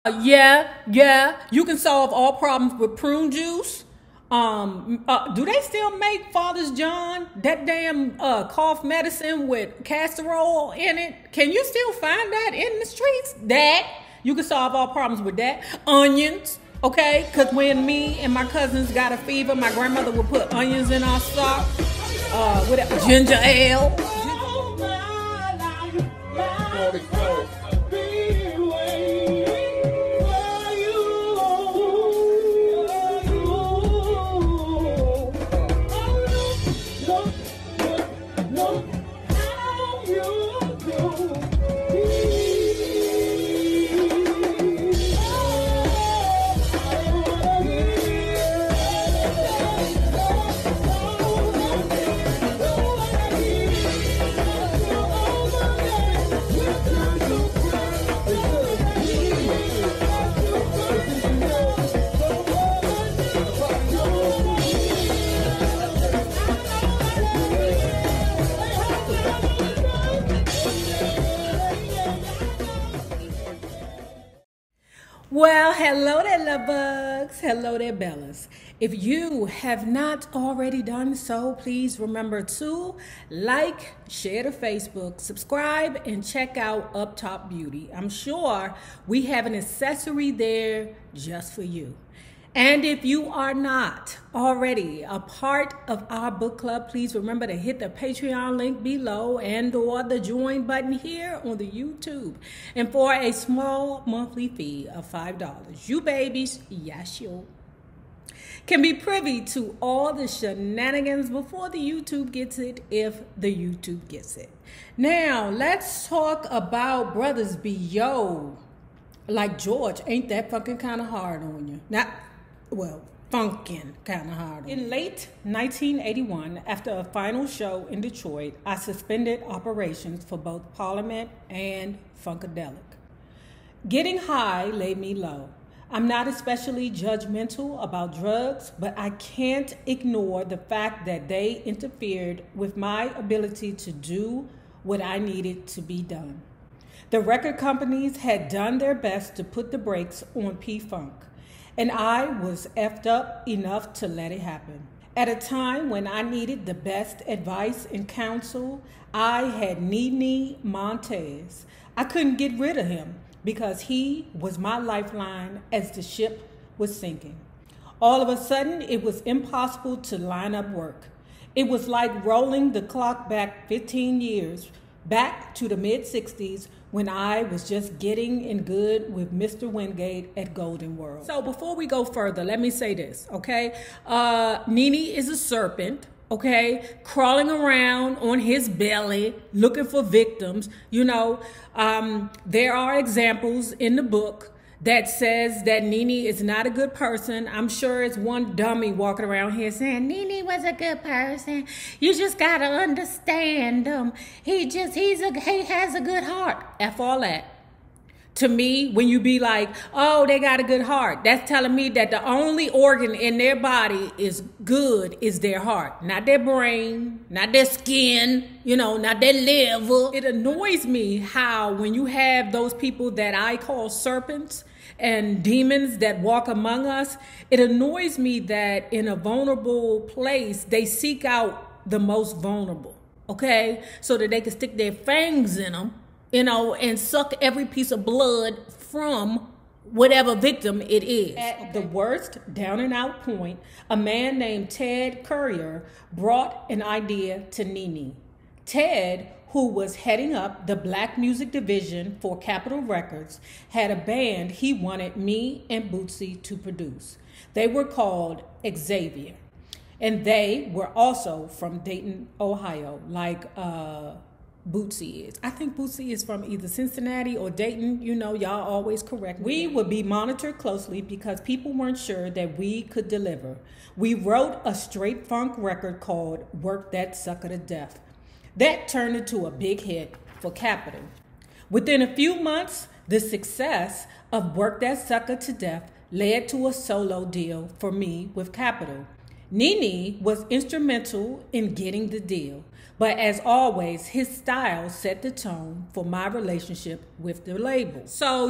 Yeah, you can solve all problems with prune juice. Do they still make Father's John, that damn cough medicine with castor oil in it? Can you still find that in the streets? That you can solve all problems with that. Onions, okay? Because when me and my cousins got a fever, my grandmother would put onions in our stock with ginger ale. Well, hello there, love bugs. Hello there, Bellas. If you have not already done so, please remember to like, share to Facebook, subscribe, and check out Up Top Beauty. I'm sure we have an accessory there just for you. And if you are not already a part of our book club, please remember to hit the Patreon link below and or the join button here on the YouTube. And for a small monthly fee of $5, you babies, yes you, can be privy to all the shenanigans before the YouTube gets it, if the YouTube gets it. Now, let's talk about brothers be yo. Like George, ain't that fucking kind of hard on you? Not, well, Funkin kind of hard on you. In late 1981, after a final show in Detroit, I suspended operations for both Parliament and Funkadelic. Getting high laid me low. I'm not especially judgmental about drugs, but I can't ignore the fact that they interfered with my ability to do what I needed to be done. The record companies had done their best to put the brakes on P-Funk, and I was effed up enough to let it happen. At a time when I needed the best advice and counsel, I had Nene Montez. I couldn't get rid of him because he was my lifeline as the ship was sinking. All of a sudden, it was impossible to line up work. It was like rolling the clock back 15 years, back to the mid-60s, when I was just getting in good with Mr. Wingate at Golden World. So before we go further, let me say this, okay? Nene is a serpent, okay? Crawling around on his belly, looking for victims. You know, there are examples in the book that says that Nene is not a good person. I'm sure it's one dummy walking around here saying, Nene was a good person. You just gotta understand him. He has a good heart. F all that. To me, when you be like, oh, they got a good heart, that's telling me that the only organ in their body is good is their heart. Not their brain, not their skin, you know, not their liver. It annoys me how when you have those people that I call serpents and demons that walk among us, it annoys me that in a vulnerable place, they seek out the most vulnerable, okay? So that they can stick their fangs in them, you know, and suck every piece of blood from whatever victim it is. At the worst down and out point, a man named Ted Currier brought an idea to Nene. Ted, who was heading up the black music division for Capitol Records, had a band he wanted me and Bootsy to produce. They were called Xavier, and they were also from Dayton, Ohio, like Bootsy is. I think Bootsy is from either Cincinnati or Dayton. You know, y'all always correct me. We would be monitored closely because people weren't sure that we could deliver. We wrote a straight funk record called Work That Sucker to Death. That turned into a big hit for Capitol. Within a few months, the success of Work That Sucker to Death led to a solo deal for me with Capitol. Nene was instrumental in getting the deal, but as always, his style set the tone for my relationship with the label. So,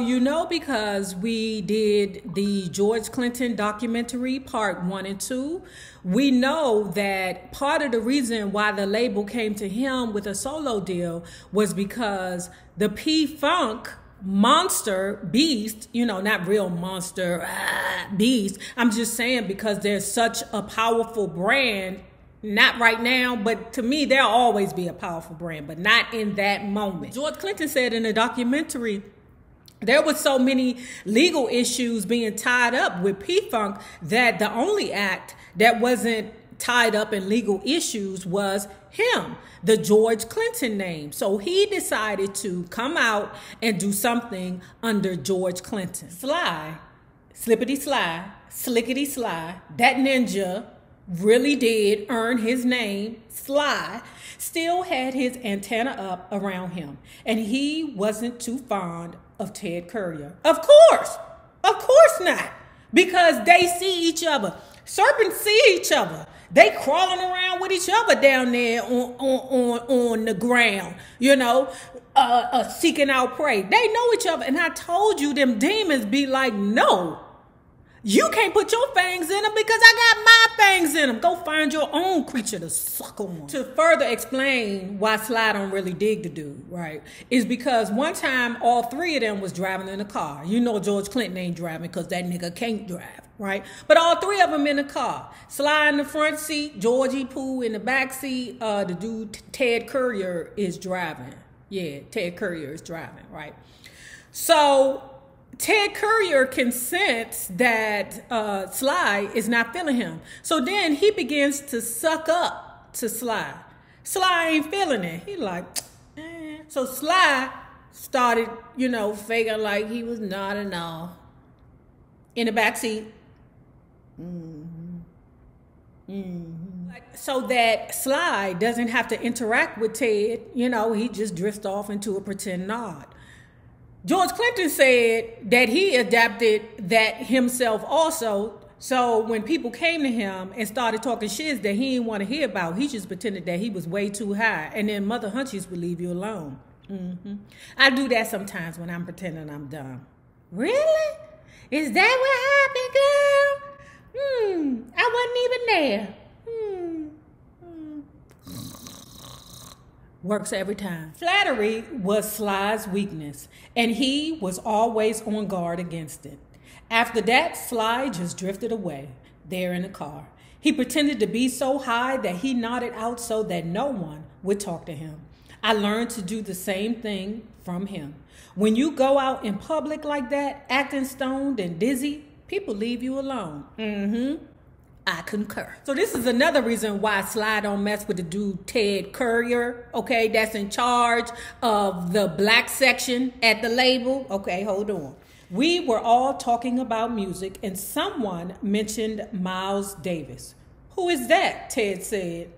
because we did the George Clinton documentary part 1 and 2, we know that part of the reason why the label came to him with a solo deal was because the P-Funk monster beast, not real monster beast. I'm just saying because there's such a powerful brand, not right now, but to me, there'll always be a powerful brand, but not in that moment. George Clinton said in the documentary, there was so many legal issues being tied up with P-Funk that the only act that wasn't tied up in legal issues was him, the George Clinton name. So he decided to come out and do something under George Clinton. Sly, slippity sly, slickety sly, that ninja really did earn his name. Sly still had his antenna up around him, and he wasn't too fond of Ted Courier. Of course not, because they see each other. Serpents see each other. They crawling around with each other down there on the ground, seeking out prey. They know each other. And I told you, them demons be like, no, you can't put your fangs in them because I got my fangs in them. Go find your own creature to suck on. To further explain why Sly don't really dig the dude, right, is because one time all three of them was driving in a car. George Clinton ain't driving because that nigga can't drive. Right? But all three of them in the car. Sly in the front seat, Georgie Pooh in the back seat, the dude Ted Courier is driving. Yeah, Ted Courier is driving, right? So Ted Courier can sense that Sly is not feeling him. So then he begins to suck up to Sly. Sly ain't feeling it. He like, eh. So Sly started, faking like he was nodding off in the back seat. So that Sly doesn't have to interact with Ted, he just drifts off into a pretend nod. George Clinton said that he adapted that himself also. So when people came to him and started talking shit that he didn't want to hear about, he just pretended that he was way too high, and then Mother Hunchies would leave you alone. I do that sometimes when I'm pretending I'm dumb. Really? Is that what happened, girl? I wasn't even there. Works every time. Flattery was Sly's weakness, and he was always on guard against it. After that, Sly just drifted away, there in the car. He pretended to be so high that he nodded out so that no one would talk to him. I learned to do the same thing from him. When you go out in public like that, acting stoned and dizzy, people leave you alone. I concur. So this is another reason why Sly don't mess with the dude Ted Courier, okay, that's in charge of the black section at the label. Okay, hold on. We were all talking about music and someone mentioned Miles Davis. Who is that? Ted said.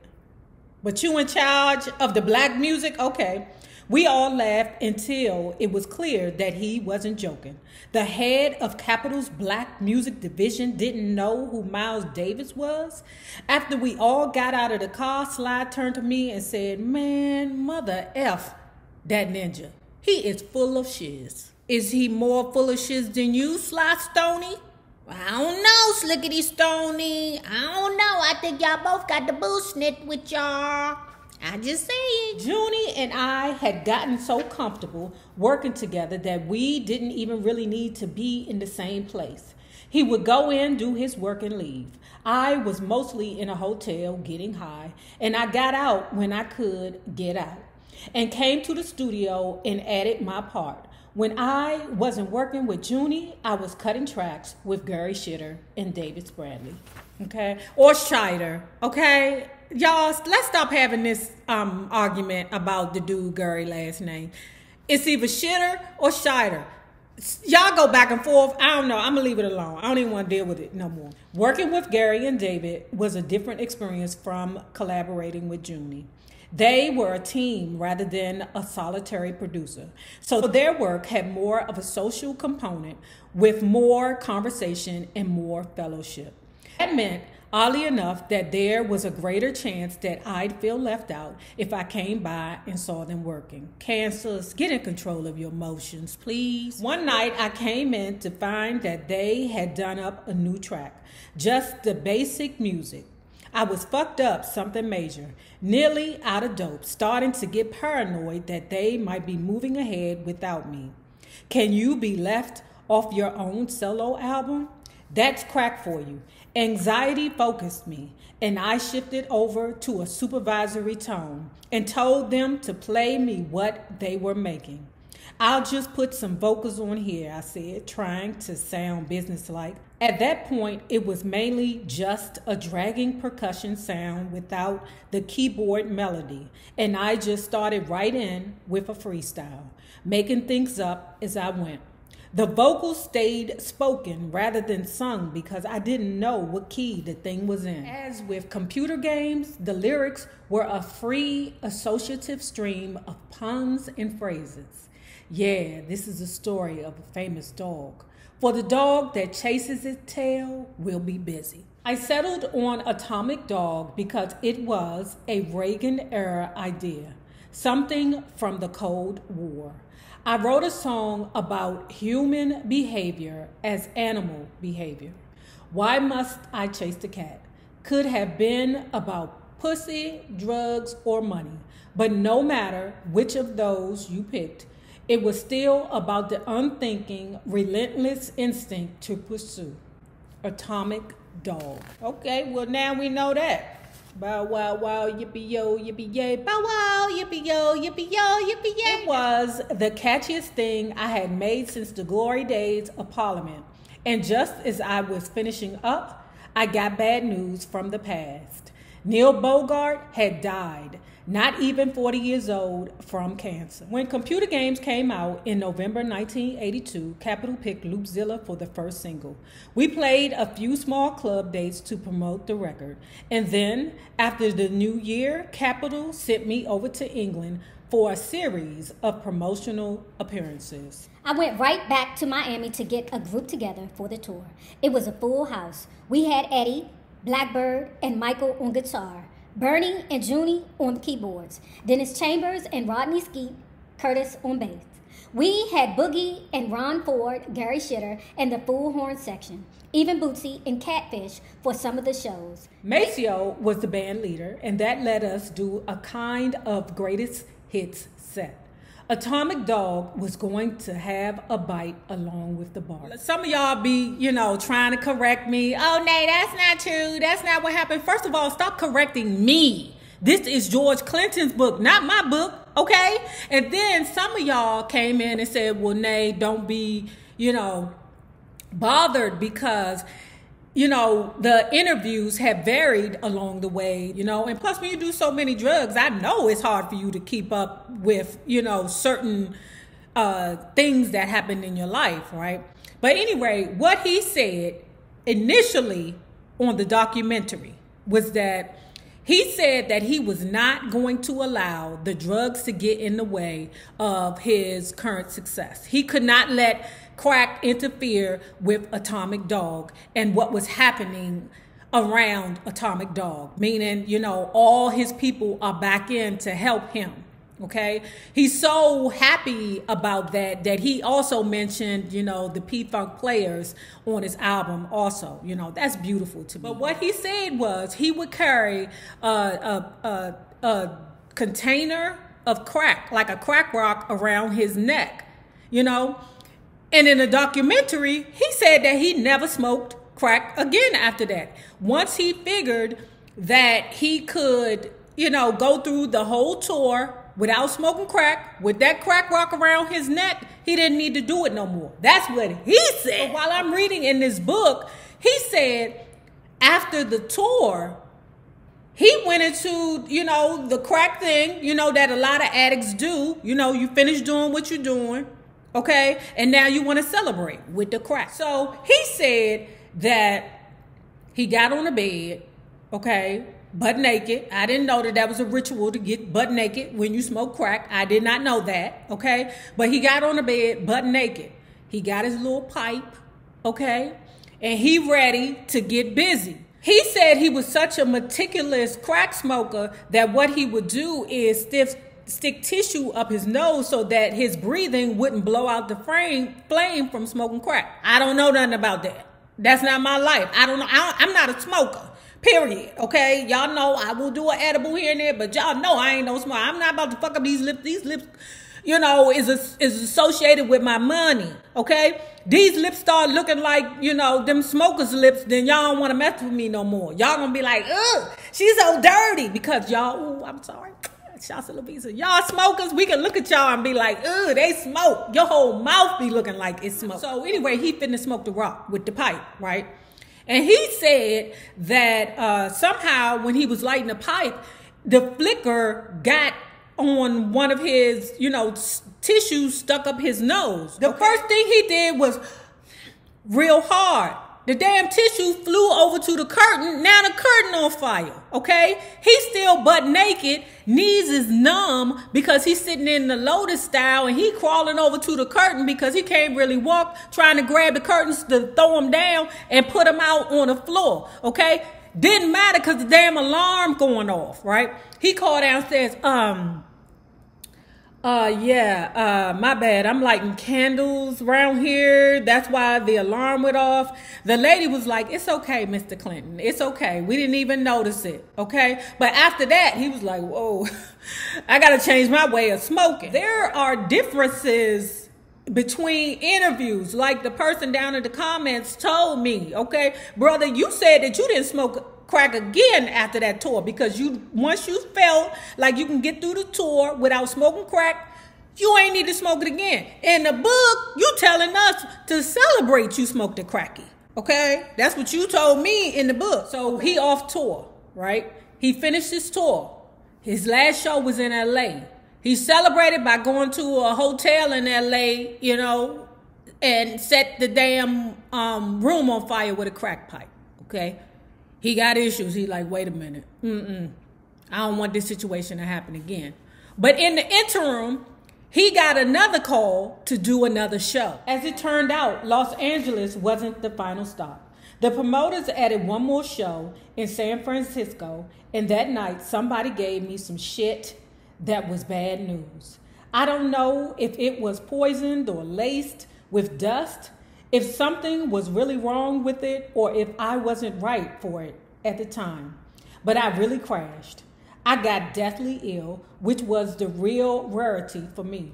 But you in charge of the black music? Okay. We all laughed until it was clear that he wasn't joking. The head of Capitol's Black Music Division didn't know who Miles Davis was. After we all got out of the car, Sly turned to me and said, man, mother F that ninja. He is full of shiz. Is he more full of shiz than you, Sly Stoney? I don't know, Slickety Stoney. I don't know. I think y'all both got the bullshit with y'all. I just said. Junie and I had gotten so comfortable working together that we didn't even really need to be in the same place. He would go in, do his work, and leave. I was mostly in a hotel getting high, and I got out when I could get out and came to the studio and added my part. When I wasn't working with Junie, I was cutting tracks with Gary Shitter and David Spradley, okay? Or Scheider, okay? Y'all, let's stop having this argument about the dude Gary last name. It's either Shitter or Scheider. Y'all go back and forth. I don't know. I'm going to leave it alone. I don't even want to deal with it no more. Working with Gary and David was a different experience from collaborating with Junie. They were a team rather than a solitary producer. So their work had more of a social component with more conversation and more fellowship. That meant Oddly enough, that there was a greater chance that I'd feel left out if I came by and saw them working. Cancers, get in control of your emotions, please. One night I came in to find that they had done up a new track, just the basic music. I was fucked up, something major, nearly out of dope, starting to get paranoid that they might be moving ahead without me. Can you be left off your own solo album? That's crack for you. Anxiety focused me, and I shifted over to a supervisory tone and told them to play me what they were making. I'll just put some vocals on here, I said, trying to sound businesslike. At that point, it was mainly just a dragging percussion sound without the keyboard melody, and I just started right in with a freestyle, making things up as I went. The vocals stayed spoken rather than sung because I didn't know what key the thing was in. As with computer games, the lyrics were a free associative stream of puns and phrases. Yeah, this is a story of a famous dog. For the dog that chases its tail will be busy. I settled on Atomic Dog because it was a Reagan-era idea, something from the Cold War. I wrote a song about human behavior as animal behavior. Why must I chase the cat? Could have been about pussy, drugs, or money. But no matter which of those you picked, it was still about the unthinking, relentless instinct to pursue. Atomic Dog. Okay, well now we know that. Bow wow wow, yippee yo, yippee yay, bow wow, yippee yo, yippee yo, yippee yay. It was the catchiest thing I had made since the glory days of Parliament. And just as I was finishing up, I got bad news from the past. Neil Bogart had died, not even 40 years old, from cancer. When computer games came out in November 1982, Capitol picked Loopzilla for the first single. We played a few small club dates to promote the record. And then, after the new year, Capitol sent me over to England for a series of promotional appearances. I went right back to Miami to get a group together for the tour. It was a full house. We had Eddie, Blackbird, and Michael on guitar, Bernie and Junie on the keyboards, Dennis Chambers and Rodney Skeet, Curtis on bass. We had Boogie and Ron Ford, Gary Shitter, and the full horn section, even Bootsy and Catfish for some of the shows. Maceo was the band leader, and that let us do a kind of greatest hits set. Atomic Dog was going to have a bite along with the bar. Some of y'all be, trying to correct me. Oh, Nay, that's not true. That's not what happened. First of all, stop correcting me. This is George Clinton's book, not my book, okay? And then some of y'all came in and said, well, Nay, don't be, bothered because the interviews have varied along the way, and plus when you do so many drugs, I know it's hard for you to keep up with, certain things that happen in your life, right? But anyway, what he said initially on the documentary was that he said that he was not going to allow the drugs to get in the way of his current success. He could not let crack interfere with Atomic Dog and what was happening around Atomic Dog, meaning, all his people are back in to help him, okay? He's so happy about that he also mentioned, the P-Funk players on his album also, that's beautiful to me. But what he said was he would carry a container of crack, like a crack rock around his neck, And in the documentary, he said that he never smoked crack again after that. Once he figured that he could, go through the whole tour without smoking crack, with that crack rock around his neck, he didn't need to do it no more. That's what he said. But while I'm reading in this book, he said after the tour, he went into, the crack thing, that a lot of addicts do. You finish doing what you're doing. Okay, and now you want to celebrate with the crack. So he said that he got on the bed, okay, butt naked. I didn't know that was a ritual to get butt naked when you smoke crack. I did not know that, okay? But he got on the bed butt naked. He got his little pipe, okay? And he ready to get busy. He said he was such a meticulous crack smoker that what he would do is stick tissue up his nose so that his breathing wouldn't blow out the flame from smoking crack. I don't know nothing about that. That's not my life. I don't know. I'm not a smoker. Period. Okay? Y'all know I will do an edible here and there, but y'all know I ain't no smoker. I'm not about to fuck up these lips. These lips, you know, is associated with my money. Okay? These lips start looking like, you know, them smokers' lips, then y'all don't want to mess with me no more. Y'all gonna be like, ugh, she's so dirty. Because y'all, ooh, I'm sorry. Shots of Louisa. Y'all smokers, we can look at y'all and be like, ugh, they smoke. Your whole mouth be looking like it's smoke. So anyway, he finna smoke the rock with the pipe, right? And he said that somehow when he was lighting the pipe, the flicker got on one of his, you know, tissues stuck up his nose. The first thing he did was real hard. The damn tissue flew over to the curtain. Now the curtain on fire, okay? He's still butt naked. Knees is numb because he's sitting in the lotus style and he crawling over to the curtain because he can't really walk, trying to grab the curtains to throw them down and put them out on the floor, okay? Didn't matter because the damn alarm going off, right? He called downstairs, my bad. I'm lighting candles around here. That's why the alarm went off. The lady was like, it's okay, Mr. Clinton. It's okay. We didn't even notice it. Okay. But after that, he was like, whoa, I got to change my way of smoking. There are differences between interviews. Like the person down in the comments told me, okay, brother, you said that you didn't smoke crack again after that tour because once you felt like you can get through the tour without smoking crack, you ain't need to smoke it again. In the book, you telling us to celebrate you smoked a cracky, okay? That's what you told me in the book. So he off tour, right? He finished his tour. His last show was in LA. He celebrated by going to a hotel in LA, you know, and set the damn room on fire with a crack pipe, okay? He got issues. He like, wait a minute. I don't want this situation to happen again. But in the interim, he got another call to do another show. As it turned out, Los Angeles wasn't the final stop. The promoters added one more show in San Francisco, and that night somebody gave me some shit that was bad news. I don't know if it was poisoned or laced with dust, if something was really wrong with it, or if I wasn't right for it at the time. But I really crashed. I got deathly ill, which was the real rarity for me.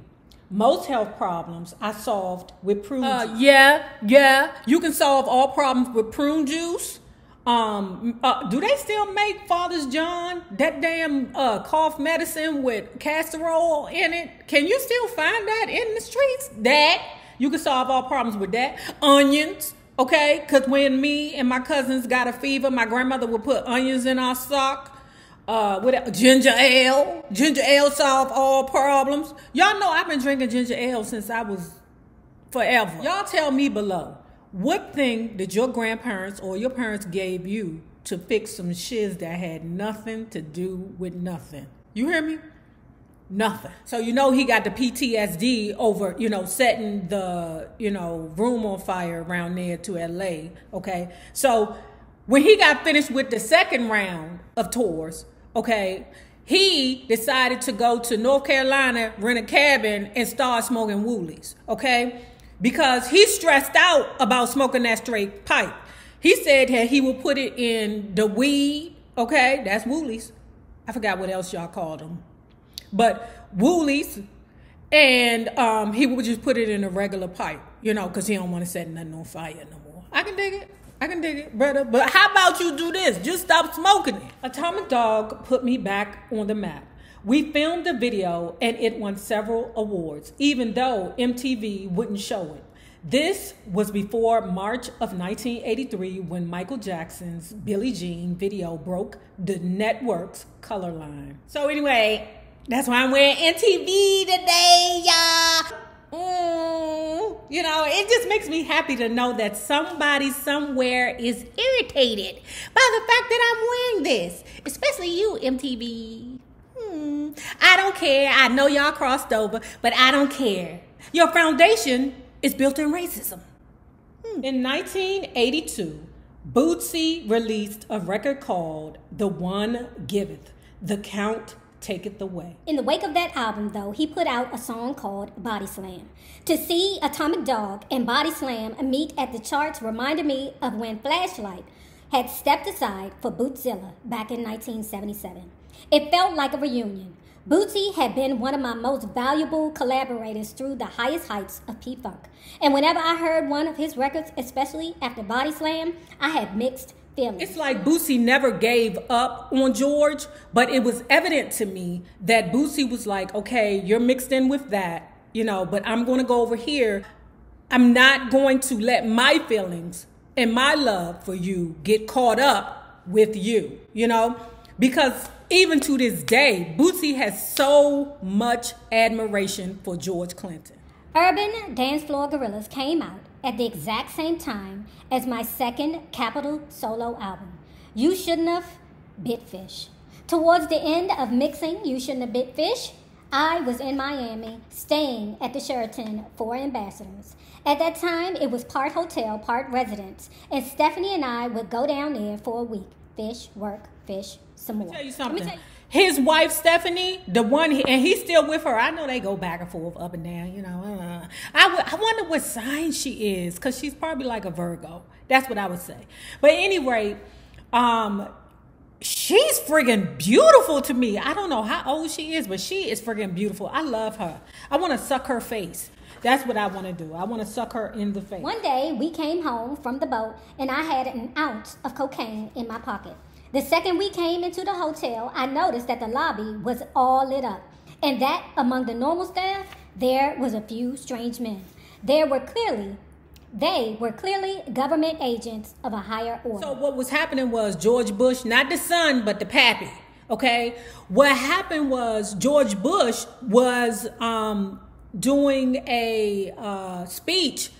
Most health problems I solved with prune juice. Yeah. You can solve all problems with prune juice. Do they still make Father's John, that damn cough medicine with castor oil in it? Can you still find that in the streets? That. You can solve all problems with that. Onions, okay? Because when me and my cousins got a fever, my grandmother would put onions in our sock. Ginger ale. Ginger ale solve all problems. Y'all know I've been drinking ginger ale since I was forever. Y'all tell me below, what thing did your grandparents or your parents gave you to fix some shiz that had nothing to do with nothing? You hear me? Nothing. So you know he got the PTSD over, you know, setting the, you know, room on fire around there to LA, okay? So when he got finished with the second round of tours, okay, he decided to go to North Carolina, rent a cabin, and start smoking woolies, okay? Because he's stressed out about smoking that straight pipe. He said that he would put it in the weed, okay? That's woolies. I forgot what else y'all called them. But woolies, and he would just put it in a regular pipe, you know, because he don't want to set nothing on fire no more. I can dig it, brother. But how about you do this? Just stop smoking it. Atomic Dog put me back on the map. We filmed the video, and it won several awards, even though MTV wouldn't show it. This was before March of 1983 when Michael Jackson's Billie Jean video broke the network's color line. So anyway, that's why I'm wearing MTV today, y'all. You know, it just makes me happy to know that somebody somewhere is irritated by the fact that I'm wearing this. Especially you, MTV. I don't care. I know y'all crossed over, but I don't care. Your foundation is built in racism. In 1982, Bootsy released a record called The One Giveth, The Count Taketh Away. In the wake of that album, though, he put out a song called Body Slam. To see Atomic Dog and Body Slam meet at the charts reminded me of when Flashlight had stepped aside for Bootzilla back in 1977. It felt like a reunion. Bootsy had been one of my most valuable collaborators through the highest heights of P-Funk. And whenever I heard one of his records, especially after Body Slam, I had mixed feelings. It's like Bootsy never gave up on George, but it was evident to me that Bootsy was like, okay, you're mixed in with that, but I'm going to go over here. I'm not going to let my feelings and my love for you get caught up with you, because even to this day, Bootsy has so much admiration for George Clinton. Urban Dance Floor Gorillas came out at the exact same time as my second Capitol solo album, You Shouldn't Have Bit Fish. Towards the end of mixing You Shouldn't Have Bit Fish, I was in Miami staying at the Sheraton for Ambassadors. At that time, it was part hotel, part residence, and Stephanie and I would go down there for a week. Fish, work, fish, some more. Let me tell you something. His wife, Stephanie, and he's still with her. I know they go back and forth, up and down, I wonder what sign she is, because she's probably like a Virgo. That's what I would say. But anyway, she's friggin' beautiful to me. I don't know how old she is, but she is friggin' beautiful. I love her. I want to suck her face. That's what I want to do. I want to suck her in the face. One day, we came home from the boat, and I had an ounce of cocaine in my pocket. The second we came into the hotel, I noticed that the lobby was all lit up, and that among the normal staff, there was a few strange men. They were clearly government agents of a higher order. So what was happening was George Bush, not the son, but the pappy, okay? What happened was George Bush was doing a speech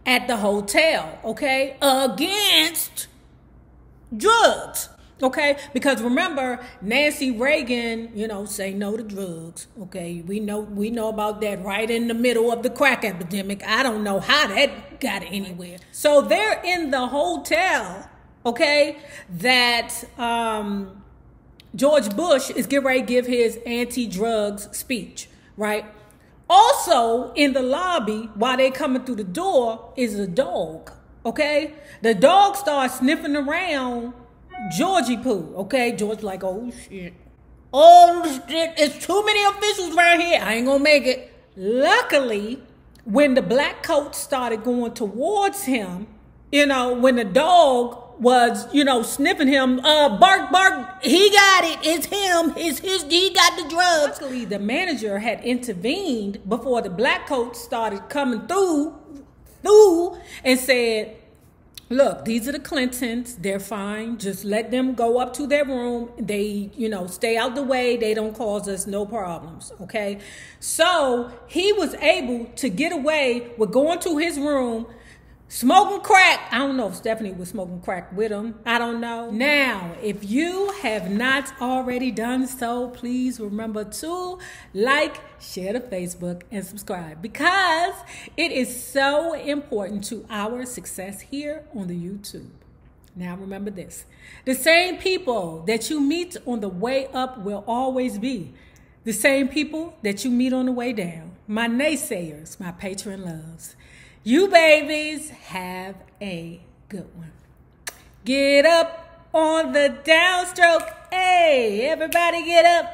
at the hotel, okay, against drugs. Okay, because remember, Nancy Reagan, say no to drugs. Okay, we know about that right in the middle of the crack epidemic. I don't know how that got anywhere. So they're in the hotel, okay, that George Bush is getting ready to give his anti-drugs speech, right? Also in the lobby, while they coming through the door, is a dog, okay? The dog starts sniffing around Georgie Poo, okay? George like, oh shit, it's too many officials around here, I ain't gonna make it. Luckily, when the black coat started going towards him, when the dog was, sniffing him, bark, bark, he got it, it's him, he got the drugs. Luckily, the manager had intervened before the black coat started coming through and said, look, these are the Clintons. They're fine. Just let them go up to their room. They, stay out the way. They don't cause us no problems, okay? So he was able to get away with going to his room, smoking crack. I don't know if Stephanie was smoking crack with him. I don't know. Now, if you have not already done so, please remember to like, share to Facebook, and subscribe, because it is so important to our success here on the YouTube. Now, remember this. The same people that you meet on the way up will always be the same people that you meet on the way down. My naysayers, my patron loves. You babies have a good one. Get up on the downstroke. Hey, everybody get up.